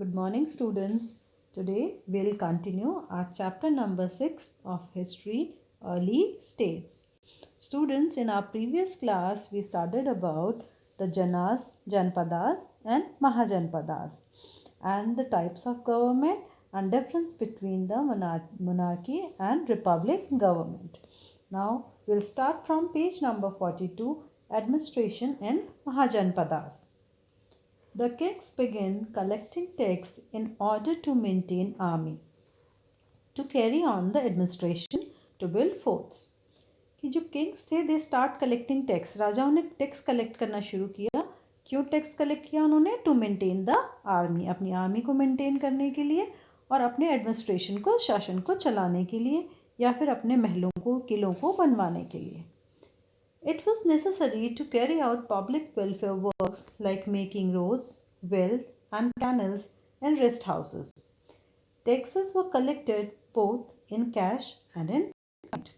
Good morning, students. Today we'll continue our chapter number 6 of History, Early States. Students, in our previous class, we studied about the Janas, Janpadas and Mahajanpadas and the types of government and difference between the monarchy and republic government. Now, we'll start from page number 42, Administration in Mahajanpadas. The kings began collecting tax in order to maintain army, to carry on the administration, to build forts. कि जो Kings थे they start collecting tax, राजाओं ने tax collect करना शुरू किया. क्यों tax collect किया उन्होंने? टू मेंटेन द आर्मी, अपनी आर्मी को मेंटेन करने के लिए और अपने एडमिनिस्ट्रेशन को, शासन को चलाने के लिए, या फिर अपने महलों को, किलों को बनवाने के लिए. It was necessary to carry out public welfare works like making roads, wells and canals and rest houses. Taxes were collected both in cash and in kind.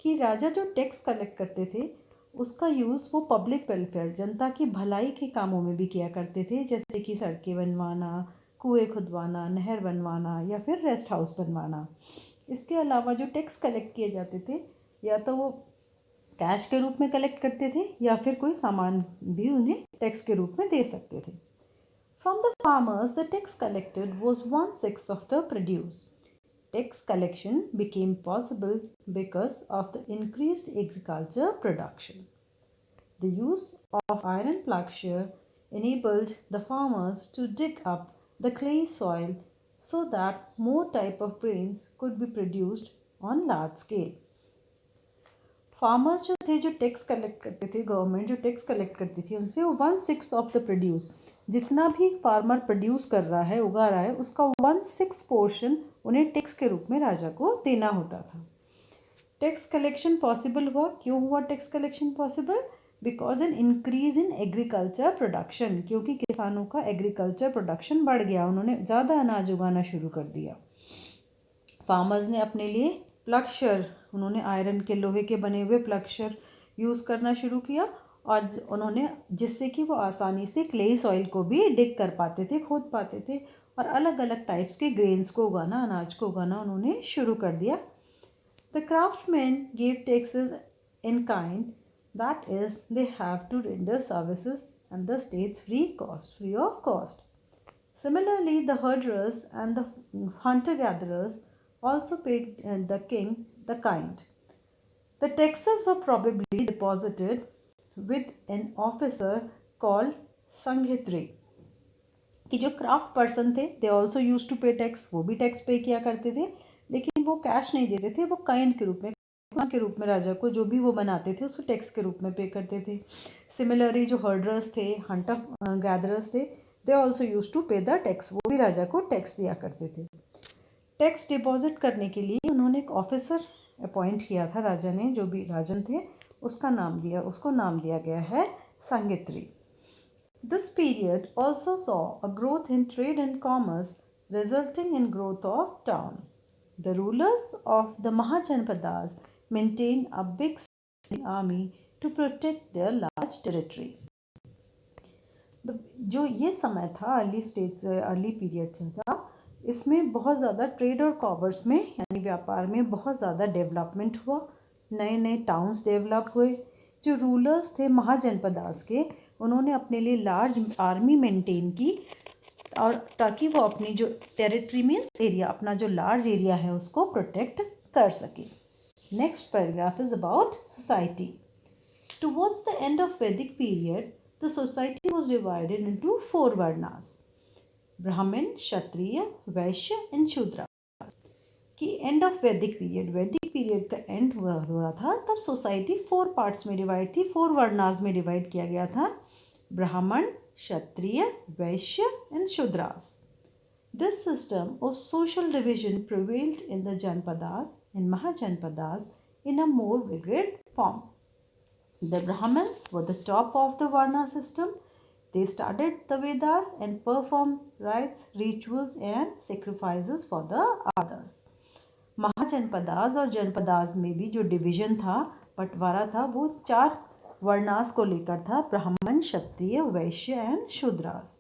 कि राजा जो टैक्स कलेक्ट करते थे उसका यूज़ वो पब्लिक वेलफेयर, जनता की भलाई के कामों में भी किया करते थे, जैसे कि सड़कें बनवाना, कुएं खुदवाना, नहर बनवाना या फिर रेस्ट हाउस बनवाना. इसके अलावा जो टैक्स कलेक्ट किए जाते थे या तो वो कैश के रूप में कलेक्ट करते थे या फिर कोई सामान भी उन्हें टैक्स के रूप में दे सकते थे. From the farmers, the tax collected was 1/6 of the produce. Tax collection became possible because of the increased agriculture production. The use of iron plowshare enabled the farmers to dig up the clay soil so that more type of grains could be produced on large scale. Farmers जो थे, जो tax collect करते थे, government जो tax collect करती थी उनसे, वो 1/6 ऑफ द प्रोड्यूस, जितना भी फार्मर प्रोड्यूस कर रहा है, उगा रहा है, उसका 1/6 पोर्शन उन्हें टैक्स के रूप में राजा को देना होता था. टैक्स कलेक्शन पॉसिबल हुआ. क्यों हुआ tax collection possible? Because an increase in agriculture production, क्योंकि किसानों का एग्रीकल्चर प्रोडक्शन बढ़ गया, उन्होंने ज़्यादा अनाज उगाना शुरू कर दिया. फार्मर्स ने अपने लिए प्लक्शर, उन्होंने आयरन के, लोहे के बने हुए प्लक्शर यूज़ करना शुरू किया और उन्होंने, जिससे कि वो आसानी से क्ले सॉइल को भी डिग कर पाते थे, खोद पाते थे, और अलग अलग टाइप्स के ग्रेन्स को उगाना, अनाज को उगाना उन्होंने शुरू कर दिया. The craftsman give taxes in kind, that is they have to render services and the states free of cost. Similarly, the herders and the hunter-gatherers also paid the king the kind. The taxes were probably deposited with an officer called संघित्री. कि जो craft person थे, they also use to पे tax, वो भी tax पे किया करते थे, लेकिन वो कैश नहीं देते थे, वो काइंड के रूप में राजा को जो भी वो बनाते थे उसको टैक्स के रूप में पे करते थे. सिमिलरली जो हर्डर्स थे, हंटर गैदरर्स थे, दे ऑल्सो यूज टू पे द टैक्स, वो भी राजा को टैक्स दिया करते थे. टैक्स डिपॉजिट करने के लिए उन्होंने एक ऑफिसर अपॉइंट किया था राजा ने, जो भी राजन थे, उसको नाम दिया गया है संघित्री. This period also saw a growth in trade and commerce resulting in growth of town. The rulers of the mahajanapadas maintain a big army to protect their large territory. जो ये समय था, अर्ली पीरियड था, इसमें बहुत ज़्यादा ट्रेड और commerce में, यानी व्यापार में बहुत ज़्यादा डेवलपमेंट हुआ. नए नए टाउन्स डेवलप हुए. जो रूलर्स थे महाजनपदास के, उन्होंने अपने लिए लार्ज आर्मी मेंटेन की, और ताकि वो अपनी जो टेरिटरी मीन्स एरिया, अपना जो लार्ज एरिया है उसको प्रोटेक्ट कर सके. Next paragraph is about society. Towards the end of वैदिक period the society was divided into 4 varnas: Brahmin, Kshatriya, Vaishya and Shudra. कि एंड ऑफ वैदिक पीरियड का एंड हो रहा था, तब सोसाइटी 4 पार्ट्स में डिवाइड थी, 4 वर्णास में डिवाइड किया गया था: ब्राह्मण, क्षत्रिय, वैश्य and Shudras. This system of social division prevailed in the Janpadas and Mahajanpadas in a more vigorous form. The Brahmins were the top of the Varna system. They studied the Vedas and performed rites, rituals and sacrifices for the others. Mahajanapadas और जनपदास में भी जो division था, बंटवारा था, वो 4 वर्णास को लेकर था: ब्राह्मण, क्षत्रिय, वैश्य एंड शूद्रास.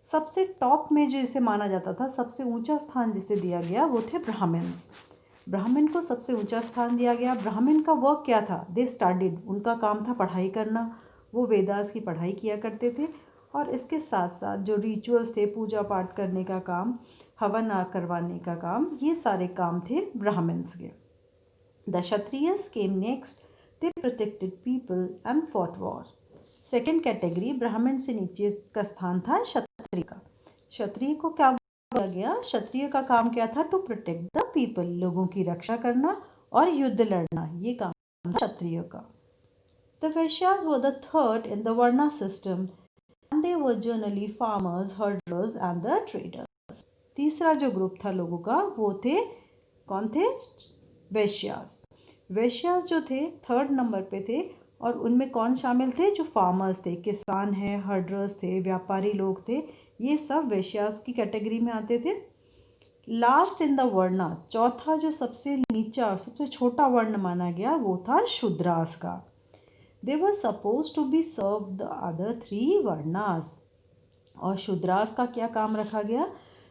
सबसे टॉप में जो इसे माना जाता था, सबसे ऊंचा स्थान जिसे दिया गया वो थे ब्राह्मण्स। ब्राह्मण को सबसे ऊंचा स्थान दिया गया। ब्राह्मण का वर्क क्या था? दे स्टडीड, उनका काम था पढ़ाई करना। वो वेदास की पढ़ाई किया करते थे और इसके साथ साथ जो रिचुअल्स थे, पूजा पाठ करने का काम, हवन करवाने का काम, ये सारे काम थे ब्राह्मण्स के। The Kshatriyas came next, they protected people and fought war. Second category ब्राह्मण से नीचे का स्थान था क्षत्रिय का। क्षत्रिय को क्या बोला गया? क्षत्रिय का काम क्या था? टू प्रोटेक्ट द पीपल, लोगों की रक्षा करना और युद्ध लड़ना, ये काम था क्षत्रिय का। The Vaishyas were the third in the varna system and they were generally farmers, herders and the traders. तीसरा जो ग्रुप था लोगों का वो थे, कौन थे? वैश्यास। वैश्यास जो थे थर्ड नंबर पे थे और उनमें कौन शामिल थे? जो फार्मर्स थे, किसान हैं, हर्डर्स थे, व्यापारी लोग थे, ये सब वैश्यास की कैटेगरी में आते थे। लास्ट इन द वर्णा, चौथा जो सबसे नीचा, सबसे छोटा वर्ण माना गया वो था शूद्रास का। They were supposed to be serve the other three varnas. और शूद्रास का क्या काम रखा गया?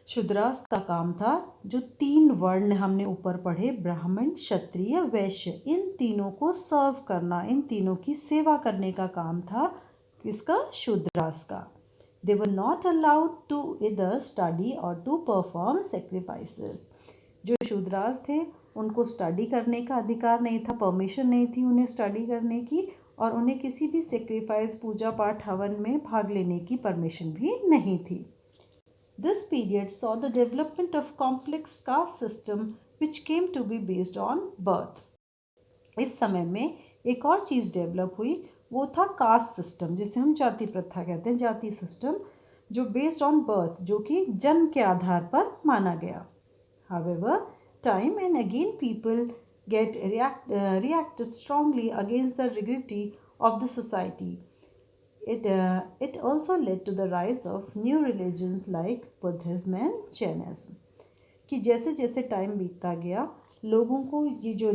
शूद्रास का काम था जो तीन वर्ण हमने ऊपर पढ़े, ब्राह्मण, क्षत्रिय, वैश्य, इन तीनों को सर्व करना, इन तीनों की सेवा करने का काम था किसका? शूद्रास का। They were not allowed to इधर स्टडी और टू परफॉर्म सेक्रीफाइसेस। जो शूद्रास थे उनको स्टडी करने का अधिकार नहीं था, परमिशन नहीं थी उन्हें स्टडी करने की, और उन्हें किसी भी सेक्रीफाइस, पूजा पाठ, हवन में भाग लेने की परमिशन भी नहीं थी। This period saw the development of complex caste system which came to be based on birth. इस समय में एक और चीज़ डेवलप हुई, वो था कास्ट सिस्टम, जिसे हम जाति प्रथा कहते हैं, जाति सिस्टम, जो बेस्ड ऑन बर्थ, जो कि जन्म के आधार पर माना गया। However, time and again people reacted strongly against the rigidity of the society. It also led to the rise of new religions like Buddhism and Jainism. कि जैसे जैसे टाइम बीतता गया, लोगों को ये जो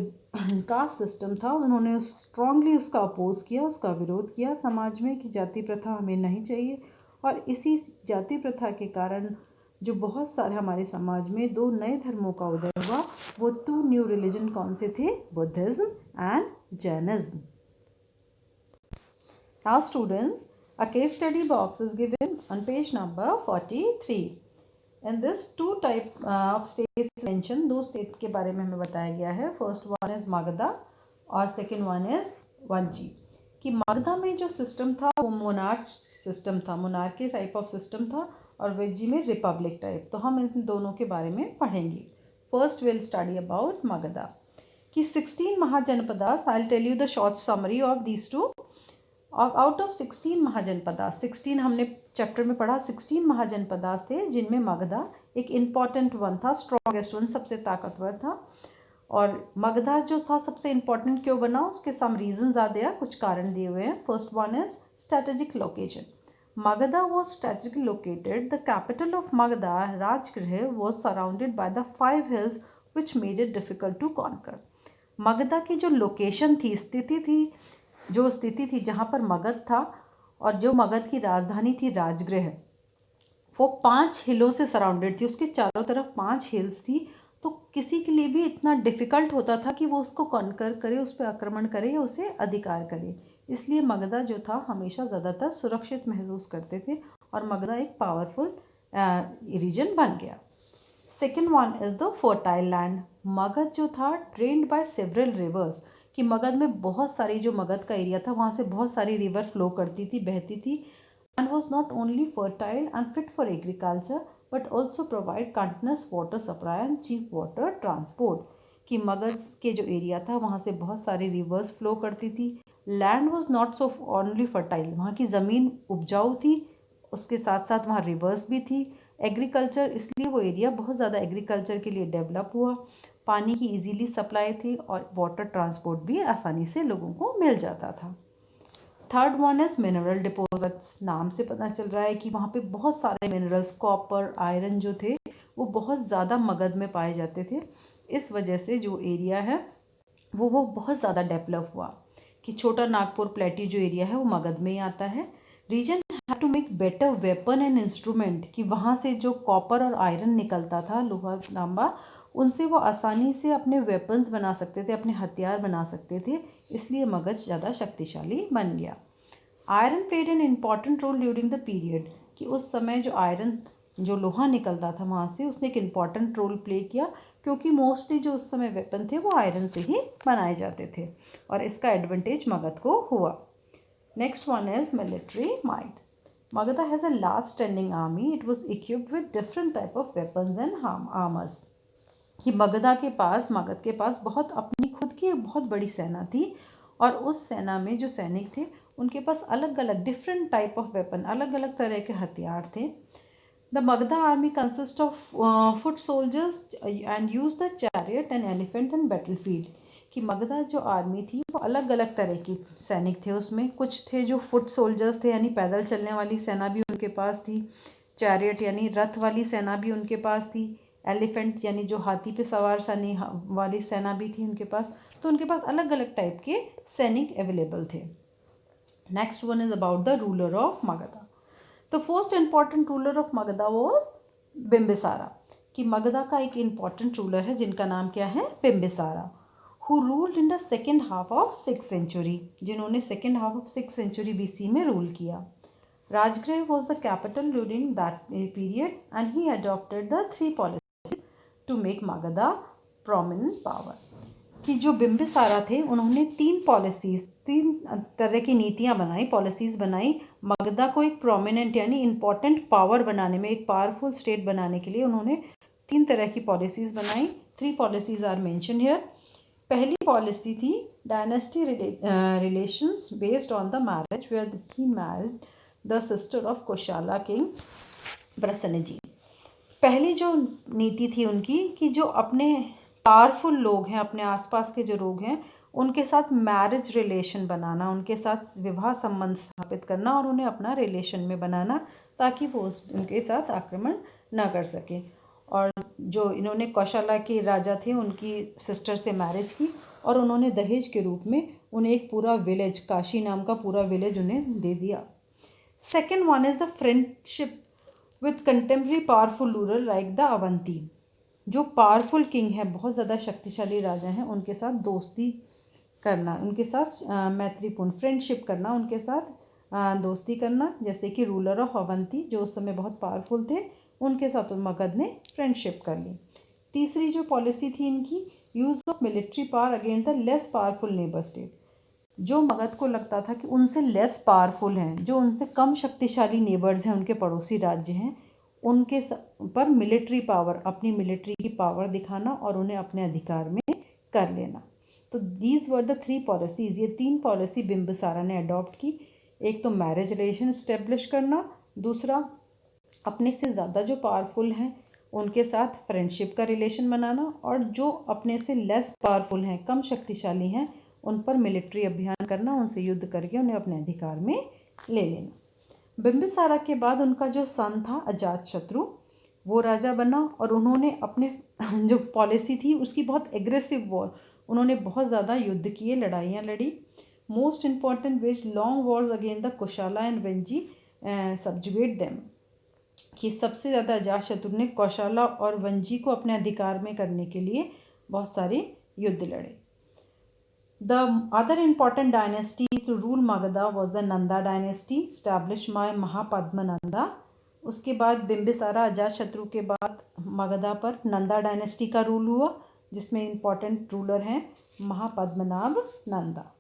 कास्ट सिस्टम था उन्होंने स्ट्रांगली उसका अपोज किया, उसका विरोध किया समाज में कि जाति प्रथा हमें नहीं चाहिए। और इसी जाति प्रथा के कारण जो बहुत सारे हमारे समाज में दो नए धर्मों का उदय हुआ, वो टू न्यू रिलीजन कौन से थे? Buddhism and Jainism. Now students, a case study box is given on page number 43. In this two type of states mentioned, दो स्टेट के बारे में हमें बताया गया है। फर्स्ट वन इज मगधा और सेकेंड वन इज वंची। कि मगधा में जो सिस्टम था वो मोनार्क सिस्टम था, मोनार्की टाइप ऑफ सिस्टम था, और वंची में रिपब्लिक टाइप। तो हम इन दोनों के बारे में पढ़ेंगे। First will study about Magadha. कि 16 mahajanapadas, I will tell you the short summary of these two. और आउट ऑफ 16 महाजनपदास, 16 हमने चैप्टर में पढ़ा, 16 महाजनपदास थे जिनमें मगधा एक इम्पॉर्टेंट वन था, स्ट्रॉन्गेस्ट वन, सबसे ताकतवर था। और मगधा जो था सबसे इम्पॉर्टेंट क्यों बना, उसके सम रीजंस आर देयर, कुछ कारण दिए हुए हैं। First one is strategic location. Magadha was strategically located. The capital of Magadha, Rajgriha, was surrounded by the 5 hills which made it difficult to conquer. Magadha की जो लोकेशन थी, स्थिति थी जहाँ पर मगध था, और जो मगध की राजधानी थी राजगृह, वो 5 हिलों से सराउंडेड थी, उसके चारों तरफ 5 हिल्स थी। तो किसी के लिए भी इतना डिफ़िकल्ट होता था कि वो उसको कॉन्कर करे, उस पर आक्रमण करे या उसे अधिकार करे। इसलिए मगधा जो था हमेशा ज़्यादातर सुरक्षित महसूस करते थे और मगधा एक पावरफुल रीजन बन गया। Second one is the fertile land. Magadh जो था ड्रेन्ड बाय सेवरल रिवर्स, कि मगध में बहुत सारी, जो मगध का एरिया था वहाँ से बहुत सारी रिवर फ्लो करती थी, बहती थी, and was not only fertile and fit for agriculture but also provide continuous water supply and cheap water transport. कि मगध के जो एरिया था वहाँ से बहुत सारी रिवर्स फ्लो करती थी। Land was not so only fertile, वहाँ की ज़मीन उपजाऊ थी, उसके साथ साथ वहाँ रिवर्स भी थी। एग्रीकल्चर, इसलिए वो एरिया बहुत ज़्यादा एग्रीकल्चर के लिए डेवलप हुआ। पानी की इजीली सप्लाई थी और वाटर ट्रांसपोर्ट भी आसानी से लोगों को मिल जाता था। Third one is mineral deposits. नाम से पता चल रहा है कि वहाँ पे बहुत सारे मिनरल्स, कॉपर, आयरन जो थे वो बहुत ज़्यादा मगध में पाए जाते थे। इस वजह से जो एरिया है वो बहुत ज़्यादा डेवलप हुआ। कि छोटा नागपुर प्लेटी जो एरिया है वो मगध में ही आता है। Reason to make better weapon and instrument, कि वहाँ से जो कॉपर और आयरन निकलता था, लोहा तांबा, उनसे वो आसानी से अपने वेपन्स बना सकते थे, अपने हथियार बना सकते थे, इसलिए मगध ज़्यादा शक्तिशाली बन गया। Iron played an important role during the period, कि उस समय जो आयरन, जो लोहा निकलता था वहाँ से, उसने एक इम्पॉर्टेंट रोल प्ले किया, क्योंकि मोस्टली जो उस समय वेपन थे वो आयरन से ही बनाए जाते थे, और इसका एडवांटेज मगध को हुआ। Next one is military might. Magadha has a large standing army. It was equipped with different type of weapons and armors. कि मगध के पास बहुत अपनी खुद की एक बहुत बड़ी सेना थी, और उस सेना में जो सैनिक थे उनके पास अलग अलग डिफरेंट टाइप ऑफ वेपन, अलग अलग तरह के हथियार थे। The Magadha army consist of foot soldiers and use the chariot and elephant and battlefield, कि मगधा जो आर्मी थी वो अलग अलग तरह की सैनिक थे। उसमें कुछ थे जो फुट सोल्जर्स थे, यानी पैदल चलने वाली सेना भी उनके पास थी, चैरियट यानी रथ वाली सेना भी उनके पास थी, एलिफेंट यानी जो हाथी पे सवार सैनी वाली सेना भी थी उनके पास। तो उनके पास अलग अलग टाइप के सैनिक अवेलेबल थे। Next one is about the ruler of Magadha. The first important ruler of Magadha वो बिम्बिसारा, कि मगधा का एक इम्पॉर्टेंट रूलर है जिनका नाम क्या है, Bimbisara, who ruled in the second half of 6th century, जिन्होंने second half of 6th century BC में रूल किया। Rajgriha was the capital during that period and he adopted the three policies to make Magadha prominent power, कि जो बिम्बिसारा थे उन्होंने तीन तरह की नीतियाँ बनाई, पॉलिसीज़ बनाई, मगधा को एक प्रोमिनेंट यानी इम्पॉर्टेंट पावर बनाने में, एक पावरफुल स्टेट बनाने के लिए उन्होंने 3 तरह की पॉलिसीज़ बनाई। 3 पॉलिसीज़ आर मेंशन हियर। पहली पॉलिसी थी dynasty relations based on the marriage, where he married the sister of Koshala king Prasenjit. पहली जो नीति थी उनकी, कि जो अपने पावरफुल लोग हैं, अपने आसपास के जो लोग हैं, उनके साथ मैरिज रिलेशन बनाना, उनके साथ विवाह संबंध स्थापित करना और उन्हें अपना रिलेशन में बनाना, ताकि वो उनके साथ आक्रमण न कर सके। और जो इन्होंने कौशला के राजा थे उनकी सिस्टर से मैरिज की, और उन्होंने दहेज के रूप में उन्हें एक पूरा विलेज, काशी नाम का पूरा विलेज उन्हें दे दिया। Second one is the friendship with contemporary powerful ruler like the Avanti. जो पावरफुल किंग हैं, बहुत ज़्यादा शक्तिशाली राजा हैं, उनके साथ दोस्ती करना, उनके साथ मैत्रीपूर्ण फ्रेंडशिप करना, उनके साथ दोस्ती करना, जैसे कि रूलर ऑफ अवंती जो उस समय बहुत पावरफुल थे, उनके साथ मगध ने फ्रेंडशिप कर ली। तीसरी जो पॉलिसी थी इनकी, use of military power against the less powerful neighbour state. जो मगध को लगता था कि उनसे लेस पावरफुल हैं, जो उनसे कम शक्तिशाली नेबर्स हैं, उनके पड़ोसी राज्य हैं, उनके पर मिलिट्री पावर, अपनी मिलिट्री की पावर दिखाना और उन्हें अपने अधिकार में कर लेना। तो दीज वर द 3 पॉलिसीज़, ये 3 पॉलिसी बिम्बिसारा ने अडॉप्ट की। एक तो मैरिज रिलेशन इस्टेब्लिश करना, दूसरा अपने से ज़्यादा जो पावरफुल हैं उनके साथ फ्रेंडशिप का रिलेशन बनाना, और जो अपने से लेस पावरफुल हैं, कम शक्तिशाली हैं, उन पर मिलिट्री अभियान करना, उनसे युद्ध करके उन्हें अपने अधिकार में ले लेना। बिम्बिसारा के बाद उनका जो सन था अजातशत्रु, वो राजा बना, और उन्होंने अपने जो पॉलिसी थी उसकी बहुत एग्रेसिव वॉर, उन्होंने बहुत ज़्यादा युद्ध किए, लड़ाइयाँ लड़ी। Most important was long wars against the Koshala and Vajji subjugate them, कि सबसे ज़्यादा अजातशत्रु ने कौशला और वंजी को अपने अधिकार में करने के लिए बहुत सारे युद्ध लड़े। The other important dynasty to rule Magadha was the Nanda dynasty established by Mahapadmananda. उसके बाद बिम्बिसारा अजातशत्रु के बाद मगधा पर नंदा डायनेस्टी का रूल हुआ, जिसमें इम्पॉर्टेंट रूलर हैं महापद्मनाभ Nanda.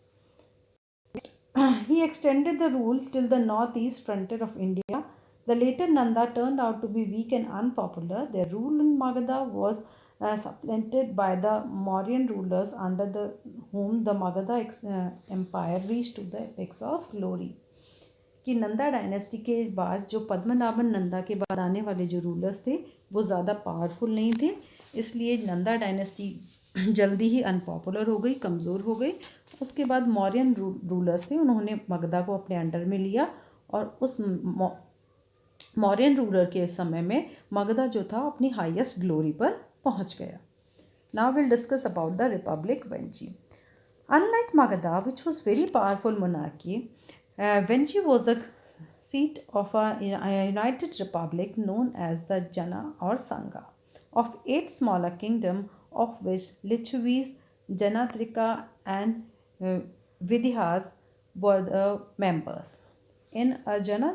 He extended the rule till the northeast frontier of India. The later Nanda turned out to be weak and unpopular. Their rule in Magadha was supplanted by the Mauryan rulers, under whom the Magadha empire reached to the apex of glory. कि Nanda dynasty के बाद जो पद्मनाभन नंदा के बाद आने वाले जो rulers थे वो ज़्यादा पावरफुल नहीं थे, इसलिए नंदा डायनेस्टी जल्दी ही अनपॉपुलर हो गई, कमज़ोर हो गई। उसके बाद मौर्यन रूलर्स थे, उन्होंने मगधा को अपने अंडर में लिया, और उस मौर्यन रूलर के समय में मगधा जो था अपनी हाईएस्ट ग्लोरी पर पहुंच गया। Now will discuss about the republic Vajji. Unlike Magadha which was very powerful monarchy, Venchi was a seat of a united republic known as the Jana or Sangha of 8 smaller kingdoms, of which Lichavis, Janatrika and Vidihas were the members. In a Jana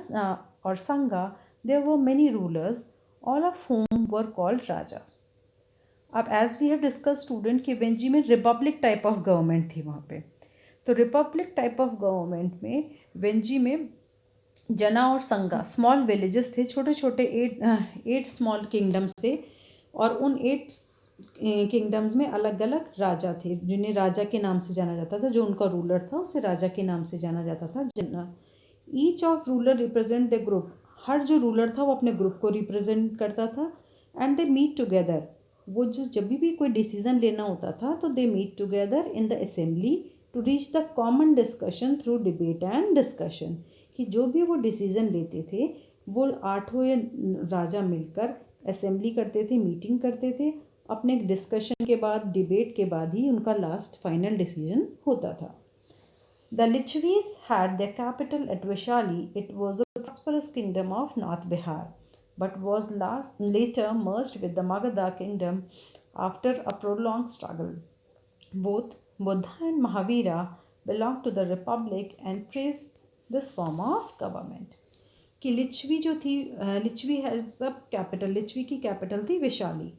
or Sangha, there were many rulers, all of whom were called Rajas. अब as we have discuss student कि वेंजी में Republic type of government थी वहाँ पे, तो Republic type of government में वेंजी में जना और संगा स्मॉल विलेजेस थे, छोटे छोटे 8 स्मॉल किंगडम्स थे, और उन 8 किंगडम्स में अलग अलग राजा थे जिन्हें राजा के नाम से जाना जाता था, जो उनका रूलर था उसे राजा के नाम से जाना जाता था जना. Each of ruler represent the group, हर जो रूलर था वो अपने ग्रुप को रिप्रेजेंट करता था. एंड दे मीट टुगेदर, वो जो जब भी कोई डिसीजन लेना होता था तो they meet together in the assembly to reach the common discussion through debate and discussion, कि जो भी वो डिसीजन लेते थे वो 8 राजा मिलकर असेंबली करते थे, मीटिंग करते थे, अपने डिस्कशन के बाद डिबेट के बाद ही उनका लास्ट फाइनल डिसीजन होता था. The Licchavis had the capital at Vaishali. It was a prosperous kingdom of north Bihar but was later merged with the Magadha kingdom after a prolonged struggle. Both Buddha and Mahavira belonged to the republic and praised this form of government. कि लिच्छवी जो थी, Licchavi has a capital, Licchavi की capital थी वैशाली.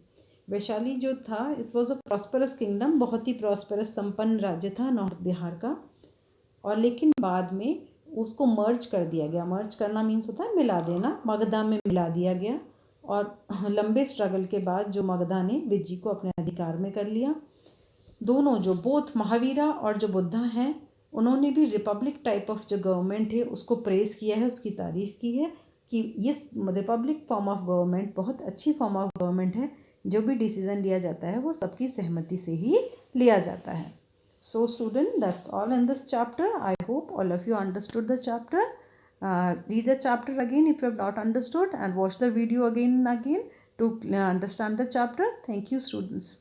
वैशाली जो था it was a prosperous kingdom, बहुत ही prosperous संपन्न राज्य था नॉर्थ बिहार का, और लेकिन बाद में उसको मर्ज कर दिया गया. मर्ज करना मीन्स होता है मिला देना, मगधा में मिला दिया गया, और लंबे स्ट्रगल के बाद जो मगधा ने विज्जी को अपने अधिकार में कर लिया. दोनों जो बोथ महावीरा और जो बुद्धा हैं उन्होंने भी रिपब्लिक टाइप ऑफ जो गवर्नमेंट है उसको प्रेज किया है, उसकी तारीफ़ की है कि ये रिपब्लिक फॉर्म ऑफ गवर्नमेंट बहुत अच्छी फॉर्म ऑफ गवर्नमेंट है, जो भी डिसीज़न लिया जाता है वो सबकी सहमति से ही लिया जाता है. So student, that's all in this chapter. I hope all of you understood the chapter. Read the chapter again if you have not understood, and watch the video again and again to understand the chapter. Thank you students.